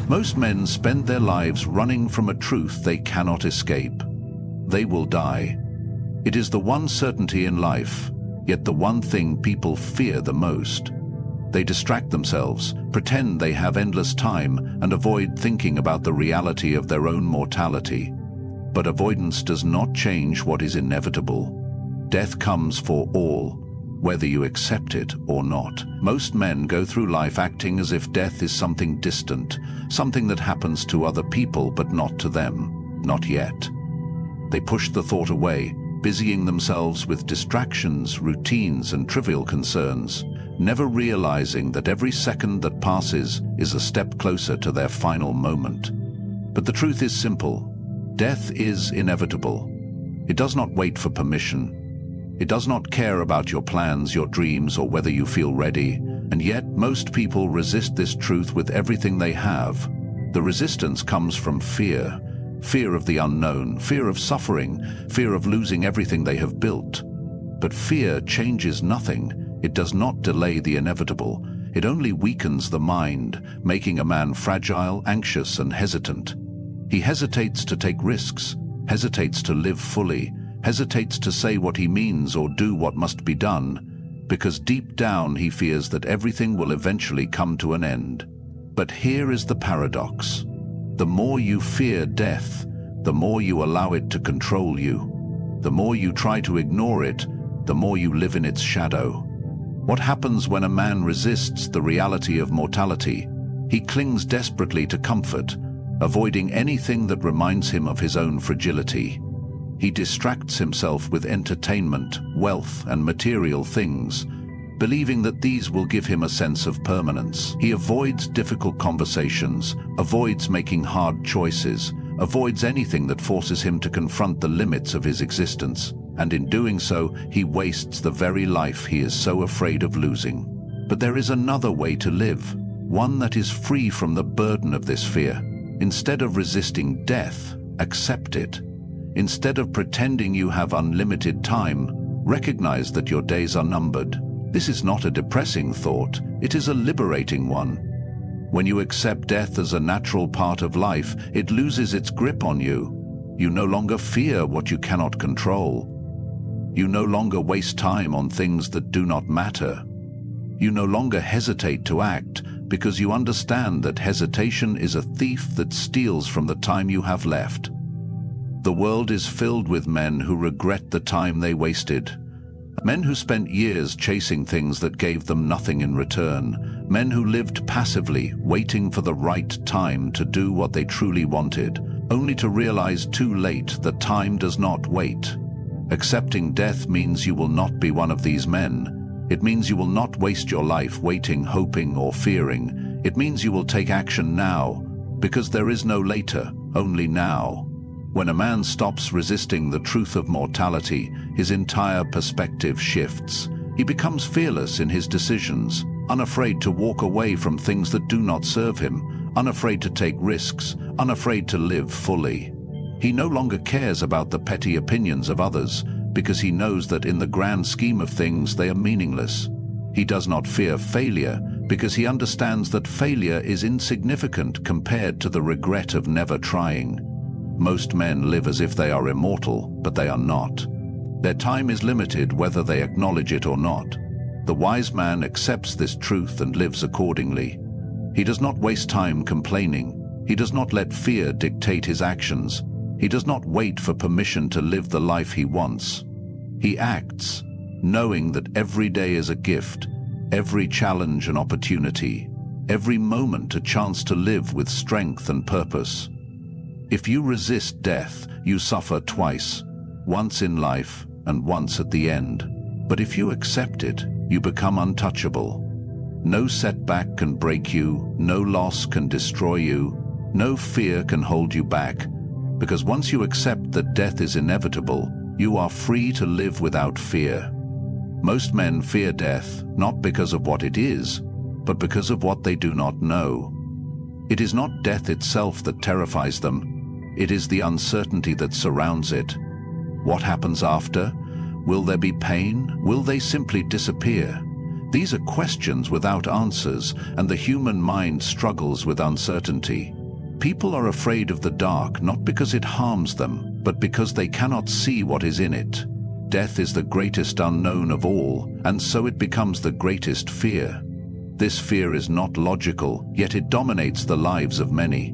Most men spend their lives running from a truth they cannot escape. They will die. It is the one certainty in life, yet the one thing people fear the most. They distract themselves, pretend they have endless time, and avoid thinking about the reality of their own mortality. But avoidance does not change what is inevitable. Death comes for all, whether you accept it or not. Most men go through life acting as if death is something distant, something that happens to other people but not to them, not yet. They push the thought away, busying themselves with distractions, routines, and trivial concerns, never realizing that every second that passes is a step closer to their final moment. But the truth is simple. Death is inevitable. It does not wait for permission. It does not care about your plans, your dreams, or whether you feel ready. And yet, most people resist this truth with everything they have. The resistance comes from fear. Fear of the unknown, fear of suffering, fear of losing everything they have built. But fear changes nothing. It does not delay the inevitable. It only weakens the mind, making a man fragile, anxious, and hesitant. He hesitates to take risks, hesitates to live fully, hesitates to say what he means or do what must be done, because deep down he fears that everything will eventually come to an end. But here is the paradox. The more you fear death, the more you allow it to control you. The more you try to ignore it, the more you live in its shadow. What happens when a man resists the reality of mortality? He clings desperately to comfort, avoiding anything that reminds him of his own fragility. He distracts himself with entertainment, wealth, and material things, believing that these will give him a sense of permanence. He avoids difficult conversations, avoids making hard choices, avoids anything that forces him to confront the limits of his existence, and in doing so, he wastes the very life he is so afraid of losing. But there is another way to live, one that is free from the burden of this fear. Instead of resisting death, accept it. Instead of pretending you have unlimited time, recognize that your days are numbered. This is not a depressing thought, it is a liberating one. When you accept death as a natural part of life, it loses its grip on you. You no longer fear what you cannot control. You no longer waste time on things that do not matter. You no longer hesitate to act because you understand that hesitation is a thief that steals from the time you have left. The world is filled with men who regret the time they wasted. Men who spent years chasing things that gave them nothing in return. Men who lived passively, waiting for the right time to do what they truly wanted, only to realize too late that time does not wait. Accepting death means you will not be one of these men. It means you will not waste your life waiting, hoping, or fearing. It means you will take action now, because there is no later, only now. When a man stops resisting the truth of mortality, his entire perspective shifts. He becomes fearless in his decisions, unafraid to walk away from things that do not serve him, unafraid to take risks, unafraid to live fully. He no longer cares about the petty opinions of others, because he knows that in the grand scheme of things they are meaningless. He does not fear failure, because he understands that failure is insignificant compared to the regret of never trying. Most men live as if they are immortal, but they are not. Their time is limited whether they acknowledge it or not. The wise man accepts this truth and lives accordingly. He does not waste time complaining. He does not let fear dictate his actions. He does not wait for permission to live the life he wants. He acts, knowing that every day is a gift, every challenge an opportunity, every moment a chance to live with strength and purpose. If you resist death, you suffer twice, once in life and once at the end. But if you accept it, you become untouchable. No setback can break you, no loss can destroy you, no fear can hold you back. Because once you accept that death is inevitable, you are free to live without fear. Most men fear death, not because of what it is, but because of what they do not know. It is not death itself that terrifies them. It is the uncertainty that surrounds it. What happens after? Will there be pain? Will they simply disappear? These are questions without answers, and the human mind struggles with uncertainty. People are afraid of the dark not because it harms them, but because they cannot see what is in it. Death is the greatest unknown of all, and so it becomes the greatest fear. This fear is not logical, yet it dominates the lives of many.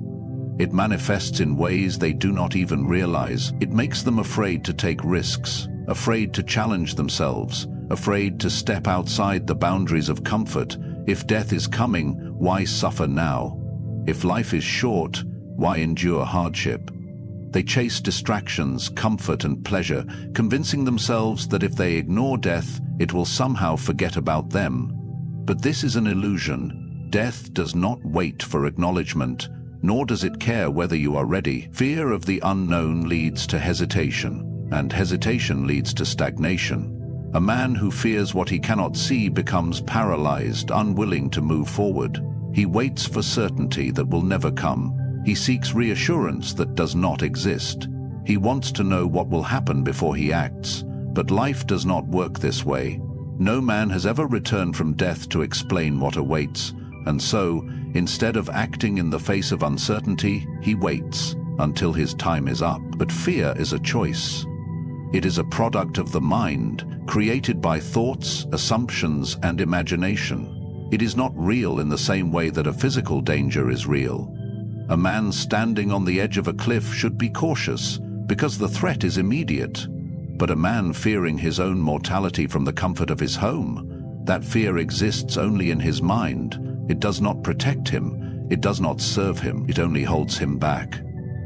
It manifests in ways they do not even realize. It makes them afraid to take risks, afraid to challenge themselves, afraid to step outside the boundaries of comfort. If death is coming, why suffer now? If life is short, why endure hardship? They chase distractions, comfort and pleasure, convincing themselves that if they ignore death, it will somehow forget about them. But this is an illusion. Death does not wait for acknowledgement, nor does it care whether you are ready. Fear of the unknown leads to hesitation, and hesitation leads to stagnation. A man who fears what he cannot see becomes paralyzed, unwilling to move forward. He waits for certainty that will never come. He seeks reassurance that does not exist. He wants to know what will happen before he acts. But life does not work this way. No man has ever returned from death to explain what awaits, and so, instead of acting in the face of uncertainty, he waits until his time is up. But fear is a choice. It is a product of the mind, created by thoughts, assumptions, and imagination. It is not real in the same way that a physical danger is real. A man standing on the edge of a cliff should be cautious, because the threat is immediate. But a man fearing his own mortality from the comfort of his home, that fear exists only in his mind. It does not protect him, it does not serve him, it only holds him back.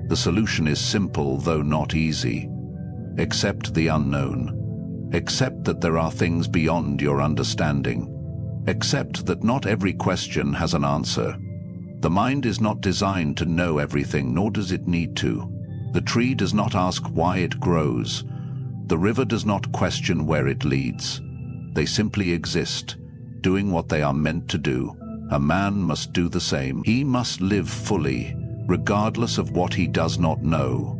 The solution is simple, though not easy. Accept the unknown. Accept that there are things beyond your understanding. Accept that not every question has an answer. The mind is not designed to know everything, nor does it need to. The tree does not ask why it grows. The river does not question where it leads. They simply exist, doing what they are meant to do. A man must do the same. He must live fully, regardless of what he does not know.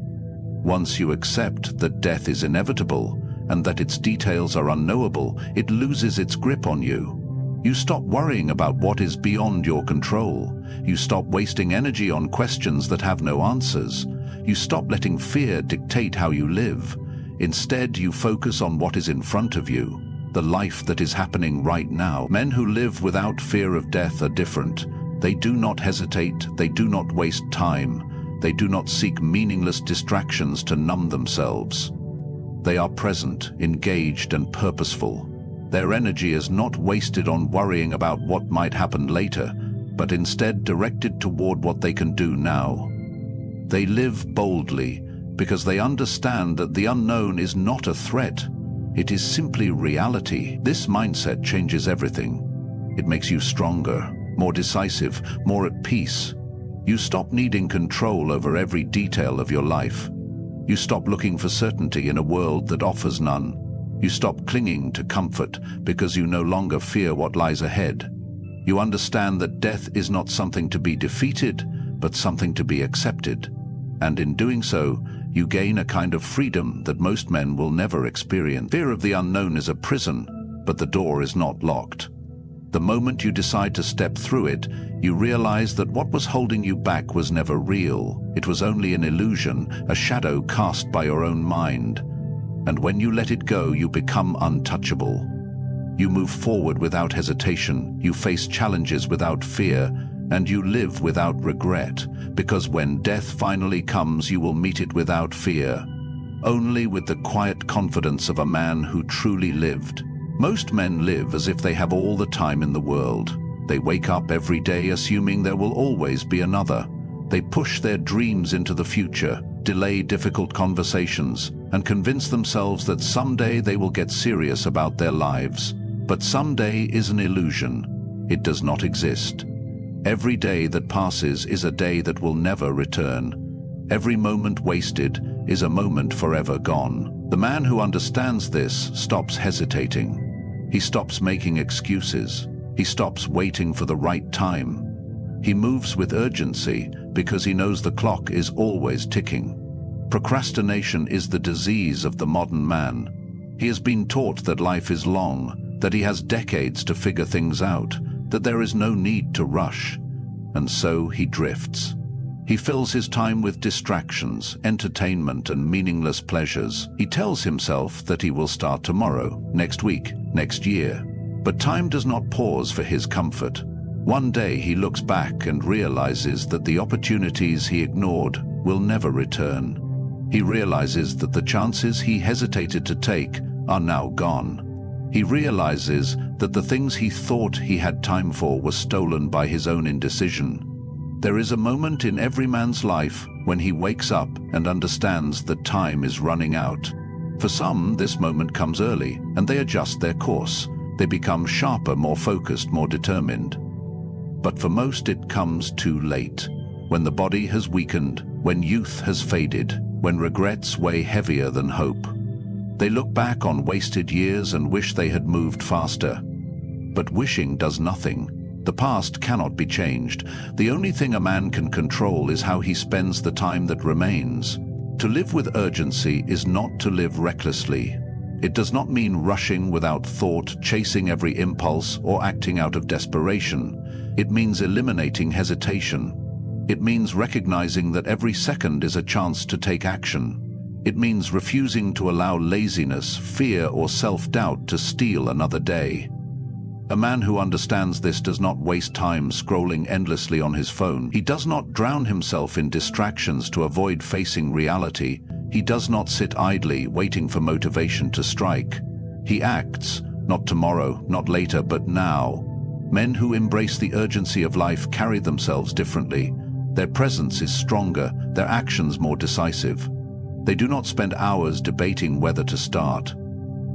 Once you accept that death is inevitable and that its details are unknowable, it loses its grip on you. You stop worrying about what is beyond your control. You stop wasting energy on questions that have no answers. You stop letting fear dictate how you live. Instead, you focus on what is in front of you, the life that is happening right now. Men who live without fear of death are different. They do not hesitate, they do not waste time. They do not seek meaningless distractions to numb themselves. They are present, engaged, and purposeful. Their energy is not wasted on worrying about what might happen later, but instead directed toward what they can do now. They live boldly because they understand that the unknown is not a threat. It is simply reality. This mindset changes everything. It makes you stronger, more decisive, more at peace. You stop needing control over every detail of your life. You stop looking for certainty in a world that offers none. You stop clinging to comfort because you no longer fear what lies ahead. You understand that death is not something to be defeated, but something to be accepted. And in doing so, you gain a kind of freedom that most men will never experience. Fear of the unknown is a prison, but the door is not locked. The moment you decide to step through it, you realize that what was holding you back was never real. It was only an illusion, a shadow cast by your own mind. And when you let it go, you become untouchable. You move forward without hesitation, you face challenges without fear, and you live without regret, because when death finally comes, you will meet it without fear, only with the quiet confidence of a man who truly lived. Most men live as if they have all the time in the world. They wake up every day assuming there will always be another. They push their dreams into the future, delay difficult conversations, and convince themselves that someday they will get serious about their lives. But someday is an illusion. It does not exist. Every day that passes is a day that will never return. Every moment wasted is a moment forever gone. The man who understands this stops hesitating. He stops making excuses. He stops waiting for the right time. He moves with urgency because he knows the clock is always ticking. Procrastination is the disease of the modern man. He has been taught that life is long, that he has decades to figure things out, that there is no need to rush. And so he drifts. He fills his time with distractions, entertainment, and meaningless pleasures. He tells himself that he will start tomorrow, next week, next year. But time does not pause for his comfort. One day he looks back and realizes that the opportunities he ignored will never return. He realizes that the chances he hesitated to take are now gone. He realizes that the things he thought he had time for were stolen by his own indecision. There is a moment in every man's life when he wakes up and understands that time is running out. For some, this moment comes early, and they adjust their course. They become sharper, more focused, more determined. But for most, it comes too late, when the body has weakened, when youth has faded, when regrets weigh heavier than hope. They look back on wasted years and wish they had moved faster. But wishing does nothing. The past cannot be changed. The only thing a man can control is how he spends the time that remains. To live with urgency is not to live recklessly. It does not mean rushing without thought, chasing every impulse, or acting out of desperation. It means eliminating hesitation. It means recognizing that every second is a chance to take action. It means refusing to allow laziness, fear, or self-doubt to steal another day. A man who understands this does not waste time scrolling endlessly on his phone. He does not drown himself in distractions to avoid facing reality. He does not sit idly waiting for motivation to strike. He acts, not tomorrow, not later, but now. Men who embrace the urgency of life carry themselves differently. Their presence is stronger, their actions more decisive. They do not spend hours debating whether to start.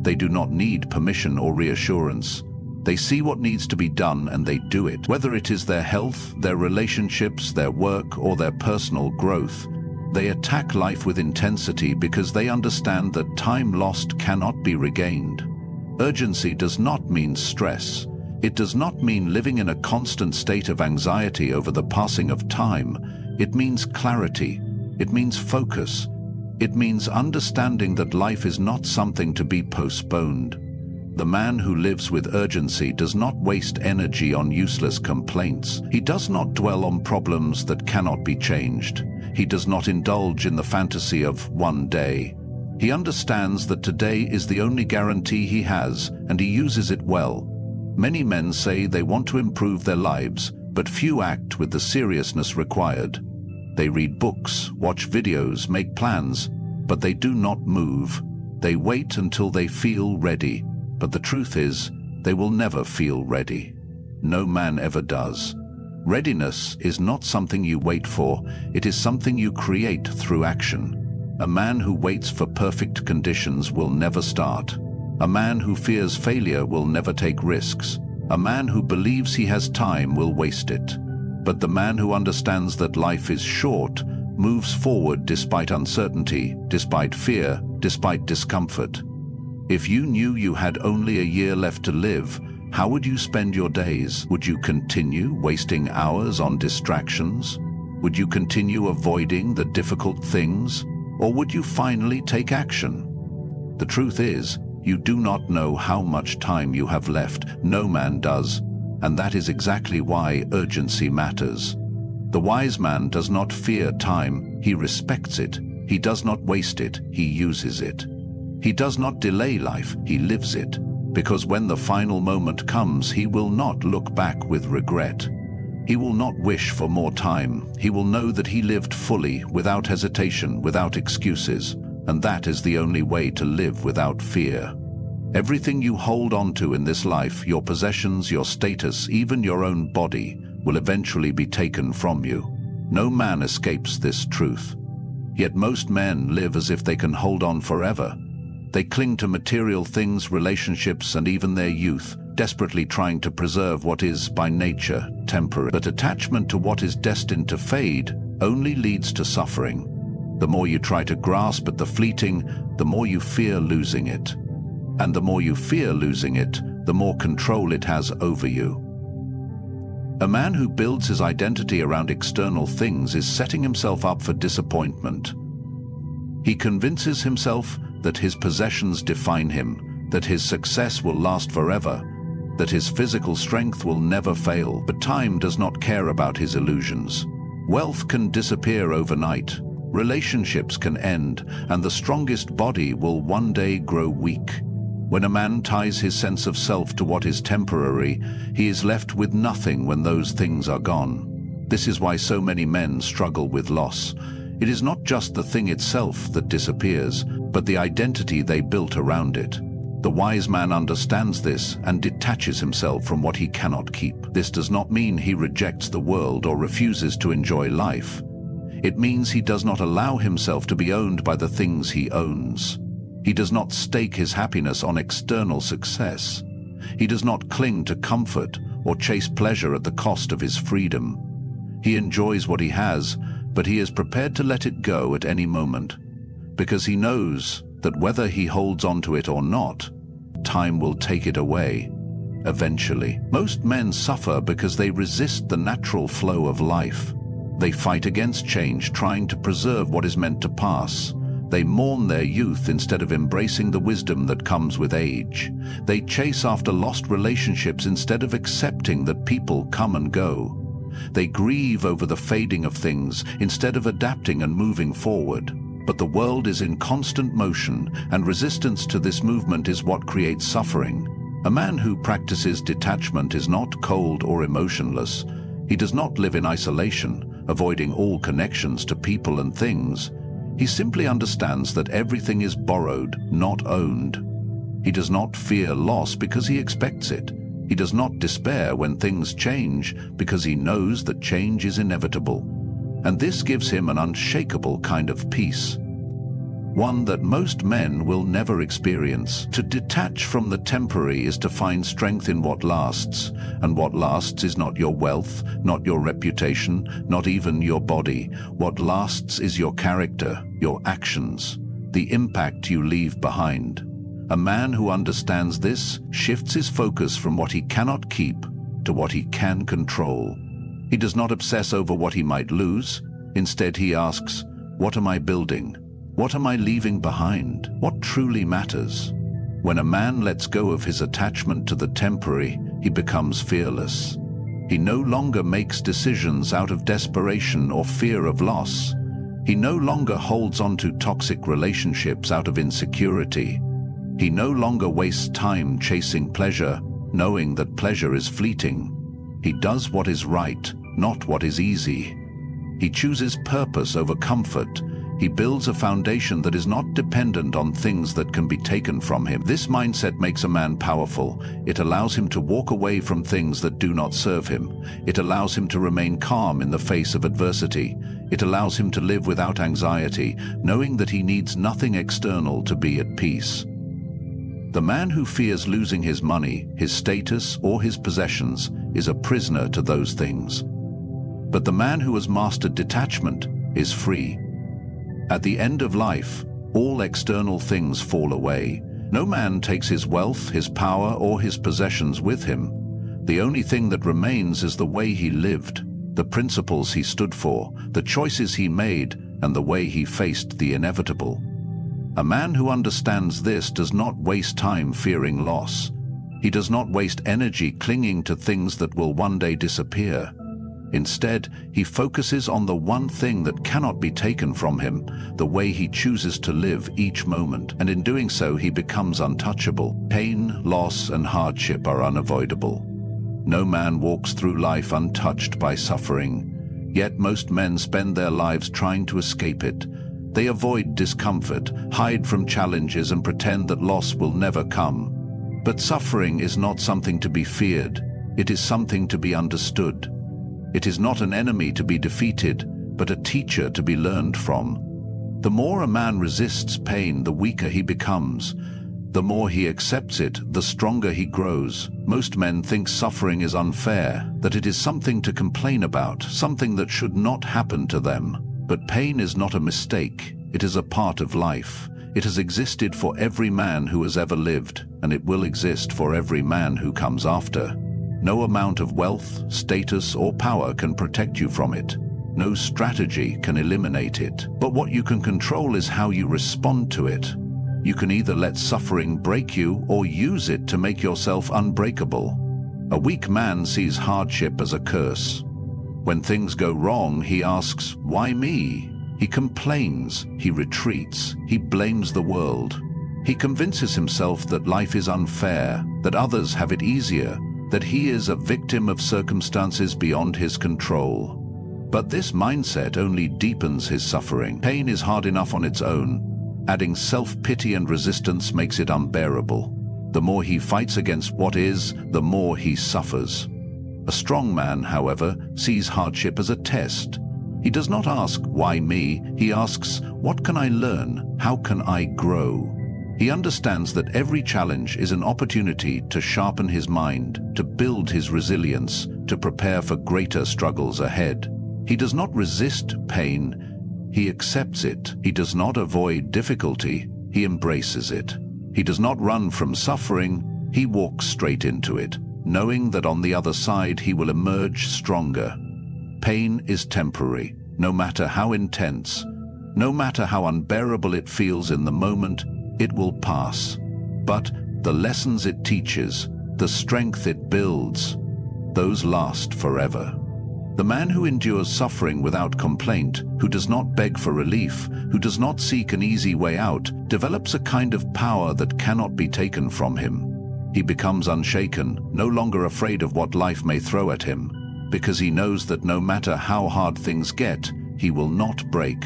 They do not need permission or reassurance. They see what needs to be done and they do it. Whether it is their health, their relationships, their work, or their personal growth, they attack life with intensity because they understand that time lost cannot be regained. Urgency does not mean stress. It does not mean living in a constant state of anxiety over the passing of time. It means clarity. It means focus. It means understanding that life is not something to be postponed. The man who lives with urgency does not waste energy on useless complaints. He does not dwell on problems that cannot be changed. He does not indulge in the fantasy of one day. He understands that today is the only guarantee he has, and he uses it well. Many men say they want to improve their lives, but few act with the seriousness required. They read books, watch videos, make plans, but they do not move. They wait until they feel ready. But the truth is, they will never feel ready. No man ever does. Readiness is not something you wait for, it is something you create through action. A man who waits for perfect conditions will never start. A man who fears failure will never take risks. A man who believes he has time will waste it. But the man who understands that life is short moves forward despite uncertainty, despite fear, despite discomfort. If you knew you had only a year left to live, how would you spend your days? Would you continue wasting hours on distractions? Would you continue avoiding the difficult things? Or would you finally take action? The truth is, you do not know how much time you have left. No man does, and that is exactly why urgency matters. The wise man does not fear time, he respects it. He does not waste it, he uses it. He does not delay life, he lives it, because when the final moment comes, he will not look back with regret. He will not wish for more time. He will know that he lived fully, without hesitation, without excuses, and that is the only way to live without fear. Everything you hold on to in this life, your possessions, your status, even your own body, will eventually be taken from you. No man escapes this truth. Yet most men live as if they can hold on forever. They cling to material things, relationships, and even their youth, desperately trying to preserve what is, by nature, temporary. But attachment to what is destined to fade only leads to suffering. The more you try to grasp at the fleeting, the more you fear losing it. And the more you fear losing it, the more control it has over you. A man who builds his identity around external things is setting himself up for disappointment. He convinces himself that his possessions define him, that his success will last forever, that his physical strength will never fail. But time does not care about his illusions. Wealth can disappear overnight, relationships can end, and the strongest body will one day grow weak. When a man ties his sense of self to what is temporary, he is left with nothing when those things are gone. This is why so many men struggle with loss. It is not just the thing itself that disappears, but the identity they built around it. The wise man understands this and detaches himself from what he cannot keep. This does not mean he rejects the world or refuses to enjoy life. It means he does not allow himself to be owned by the things he owns. He does not stake his happiness on external success. He does not cling to comfort or chase pleasure at the cost of his freedom. He enjoys what he has, but he is prepared to let it go at any moment, because he knows that whether he holds on to it or not, time will take it away, eventually. Most men suffer because they resist the natural flow of life. They fight against change, trying to preserve what is meant to pass. They mourn their youth instead of embracing the wisdom that comes with age. They chase after lost relationships instead of accepting that people come and go. They grieve over the fading of things instead of adapting and moving forward. But the world is in constant motion, and resistance to this movement is what creates suffering. A man who practices detachment is not cold or emotionless. He does not live in isolation, avoiding all connections to people and things. He simply understands that everything is borrowed, not owned. He does not fear loss because he expects it. He does not despair when things change because he knows that change is inevitable. And this gives him an unshakable kind of peace, one that most men will never experience. To detach from the temporary is to find strength in what lasts, and what lasts is not your wealth, not your reputation, not even your body. What lasts is your character, your actions, the impact you leave behind. A man who understands this shifts his focus from what he cannot keep to what he can control. He does not obsess over what he might lose. Instead, he asks, what am I building? What am I leaving behind? What truly matters? When a man lets go of his attachment to the temporary, he becomes fearless. He no longer makes decisions out of desperation or fear of loss. He no longer holds on to toxic relationships out of insecurity. He no longer wastes time chasing pleasure, knowing that pleasure is fleeting. He does what is right, not what is easy. He chooses purpose over comfort. He builds a foundation that is not dependent on things that can be taken from him. This mindset makes a man powerful. It allows him to walk away from things that do not serve him. It allows him to remain calm in the face of adversity. It allows him to live without anxiety, knowing that he needs nothing external to be at peace. The man who fears losing his money, his status, or his possessions is a prisoner to those things. But the man who has mastered detachment is free. At the end of life, all external things fall away. No man takes his wealth, his power, or his possessions with him. The only thing that remains is the way he lived, the principles he stood for, the choices he made, and the way he faced the inevitable. A man who understands this does not waste time fearing loss. He does not waste energy clinging to things that will one day disappear. Instead, he focuses on the one thing that cannot be taken from him, the way he chooses to live each moment, and in doing so he becomes untouchable. Pain, loss, and hardship are unavoidable. No man walks through life untouched by suffering, yet most men spend their lives trying to escape it. They avoid discomfort, hide from challenges, and pretend that loss will never come. But suffering is not something to be feared. It is something to be understood. It is not an enemy to be defeated, but a teacher to be learned from. The more a man resists pain, the weaker he becomes. The more he accepts it, the stronger he grows. Most men think suffering is unfair, that it is something to complain about, something that should not happen to them. But pain is not a mistake. It is a part of life. It has existed for every man who has ever lived, and it will exist for every man who comes after. No amount of wealth, status, or power can protect you from it. No strategy can eliminate it. But what you can control is how you respond to it. You can either let suffering break you or use it to make yourself unbreakable. A weak man sees hardship as a curse. When things go wrong, he asks, "Why me?" He complains, he retreats, he blames the world. He convinces himself that life is unfair, that others have it easier, that he is a victim of circumstances beyond his control. But this mindset only deepens his suffering. Pain is hard enough on its own. Adding self-pity and resistance makes it unbearable. The more he fights against what is, the more he suffers. A strong man, however, sees hardship as a test. He does not ask, "Why me?" He asks, "What can I learn? How can I grow?" He understands that every challenge is an opportunity to sharpen his mind, to build his resilience, to prepare for greater struggles ahead. He does not resist pain, he accepts it. He does not avoid difficulty, he embraces it. He does not run from suffering, he walks straight into it, knowing that on the other side he will emerge stronger. Pain is temporary, no matter how intense, no matter how unbearable it feels in the moment, it will pass. But the lessons it teaches, the strength it builds, those last forever. The man who endures suffering without complaint, who does not beg for relief, who does not seek an easy way out, develops a kind of power that cannot be taken from him. He becomes unshaken, no longer afraid of what life may throw at him, because he knows that no matter how hard things get, he will not break.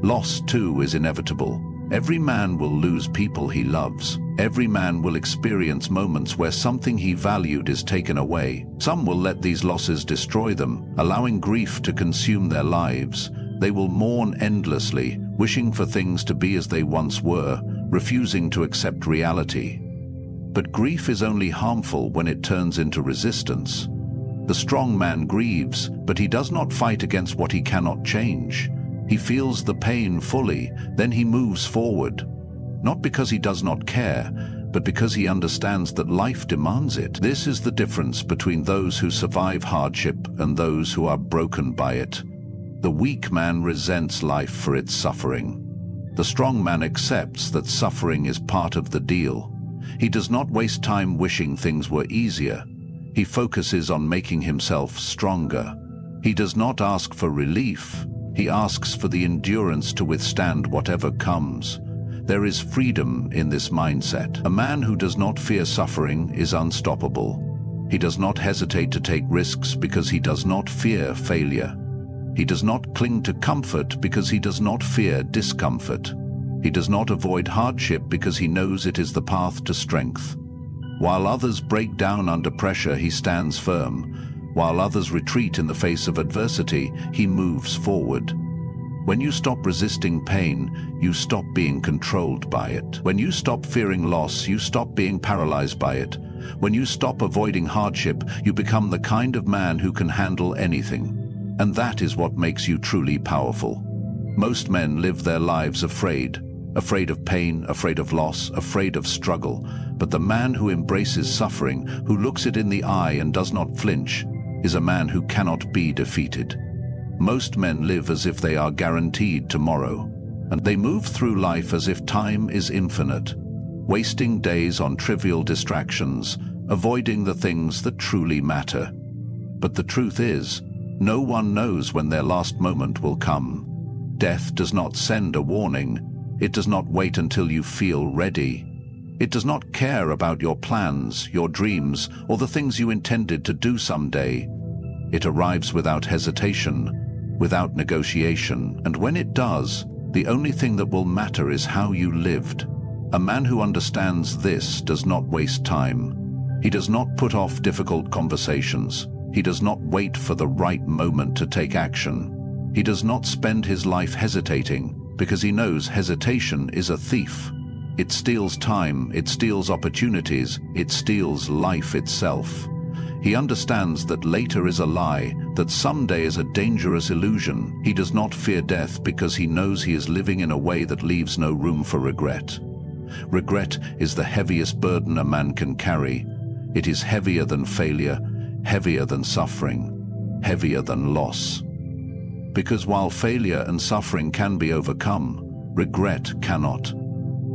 Loss, too, is inevitable. Every man will lose people he loves. Every man will experience moments where something he valued is taken away. Some will let these losses destroy them, allowing grief to consume their lives. They will mourn endlessly, wishing for things to be as they once were, refusing to accept reality. But grief is only harmful when it turns into resistance. The strong man grieves, but he does not fight against what he cannot change. He feels the pain fully, then he moves forward. Not because he does not care, but because he understands that life demands it. This is the difference between those who survive hardship and those who are broken by it. The weak man resents life for its suffering. The strong man accepts that suffering is part of the deal. He does not waste time wishing things were easier. He focuses on making himself stronger. He does not ask for relief. He asks for the endurance to withstand whatever comes. There is freedom in this mindset. A man who does not fear suffering is unstoppable. He does not hesitate to take risks because he does not fear failure. He does not cling to comfort because he does not fear discomfort. He does not avoid hardship because he knows it is the path to strength. While others break down under pressure, he stands firm. While others retreat in the face of adversity, he moves forward. When you stop resisting pain, you stop being controlled by it. When you stop fearing loss, you stop being paralyzed by it. When you stop avoiding hardship, you become the kind of man who can handle anything. And that is what makes you truly powerful. Most men live their lives afraid of pain, afraid of loss, afraid of struggle. But the man who embraces suffering, who looks it in the eye and does not flinch, is a man who cannot be defeated. Most men live as if they are guaranteed tomorrow, and they move through life as if time is infinite, wasting days on trivial distractions, avoiding the things that truly matter. But the truth is, no one knows when their last moment will come. Death does not send a warning. It does not wait until you feel ready. It does not care about your plans, your dreams, or the things you intended to do someday. It arrives without hesitation, without negotiation, and when it does, the only thing that will matter is how you lived. A man who understands this does not waste time. He does not put off difficult conversations. He does not wait for the right moment to take action. He does not spend his life hesitating, because he knows hesitation is a thief. It steals time, it steals opportunities, it steals life itself. He understands that later is a lie, that someday is a dangerous illusion. He does not fear death because he knows he is living in a way that leaves no room for regret. Regret is the heaviest burden a man can carry. It is heavier than failure, heavier than suffering, heavier than loss. Because while failure and suffering can be overcome, regret cannot.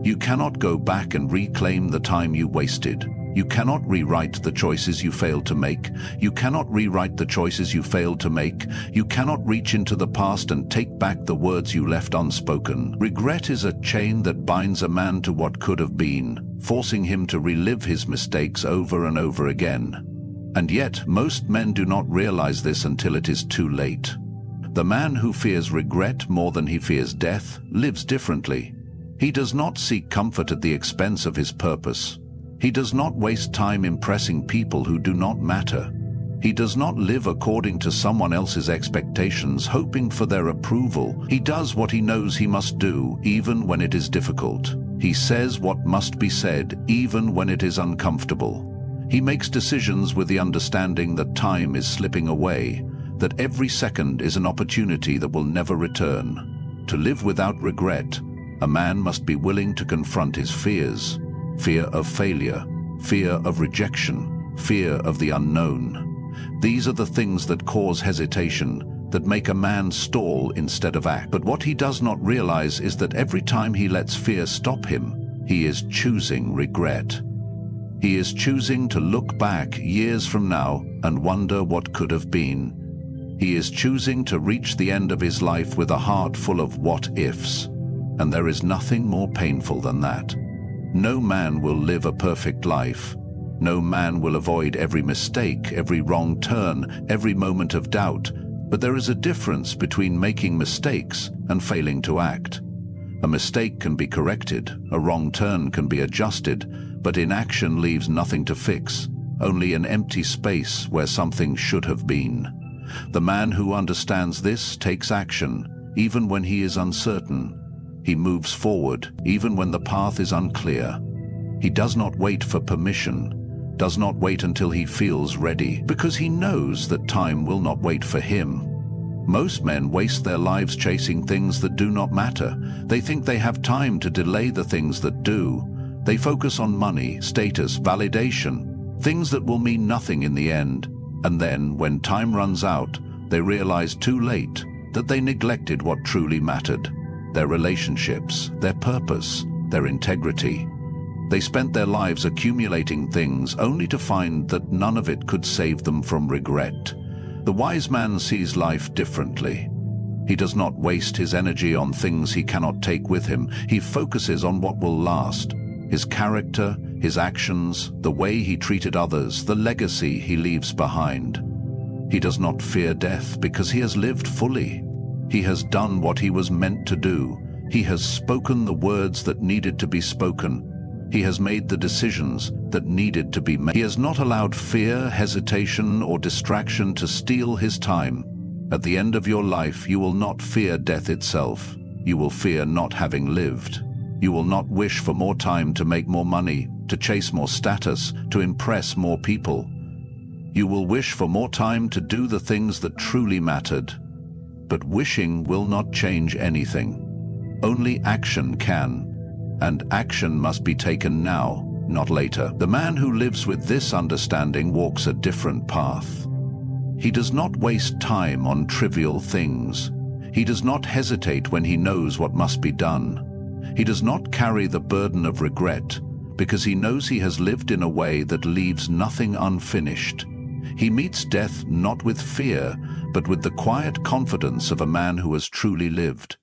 You cannot go back and reclaim the time you wasted. You cannot rewrite the choices you failed to make. You cannot rewrite the choices you failed to make. You cannot reach into the past and take back the words you left unspoken. Regret is a chain that binds a man to what could have been, forcing him to relive his mistakes over and over again. And yet, most men do not realize this until it is too late. The man who fears regret more than he fears death lives differently. He does not seek comfort at the expense of his purpose. He does not waste time impressing people who do not matter. He does not live according to someone else's expectations, hoping for their approval. He does what he knows he must do, even when it is difficult. He says what must be said, even when it is uncomfortable. He makes decisions with the understanding that time is slipping away, that every second is an opportunity that will never return. To live without regret, a man must be willing to confront his fears. Fear of failure, fear of rejection, fear of the unknown. These are the things that cause hesitation, that make a man stall instead of act. But what he does not realize is that every time he lets fear stop him, he is choosing regret. He is choosing to look back years from now and wonder what could have been. He is choosing to reach the end of his life with a heart full of what-ifs. And there is nothing more painful than that. No man will live a perfect life. No man will avoid every mistake, every wrong turn, every moment of doubt. But there is a difference between making mistakes and failing to act. A mistake can be corrected, a wrong turn can be adjusted, but inaction leaves nothing to fix, only an empty space where something should have been. The man who understands this takes action, even when he is uncertain. He moves forward, even when the path is unclear. He does not wait for permission, does not wait until he feels ready, because he knows that time will not wait for him. Most men waste their lives chasing things that do not matter. They think they have time to delay the things that do. They focus on money, status, validation, things that will mean nothing in the end. And then, when time runs out, they realize too late that they neglected what truly mattered. Their relationships, their purpose, their integrity. They spent their lives accumulating things only to find that none of it could save them from regret. The wise man sees life differently. He does not waste his energy on things he cannot take with him. He focuses on what will last. His character, his actions, the way he treated others, the legacy he leaves behind. He does not fear death because he has lived fully. He has done what he was meant to do. He has spoken the words that needed to be spoken. He has made the decisions that needed to be made. He has not allowed fear, hesitation, or distraction to steal his time. At the end of your life, you will not fear death itself. You will fear not having lived. You will not wish for more time to make more money, to chase more status, to impress more people. You will wish for more time to do the things that truly mattered. But wishing will not change anything. Only action can, and action must be taken now, not later. The man who lives with this understanding walks a different path. He does not waste time on trivial things. He does not hesitate when he knows what must be done. He does not carry the burden of regret because he knows he has lived in a way that leaves nothing unfinished. He meets death not with fear, but with the quiet confidence of a man who has truly lived.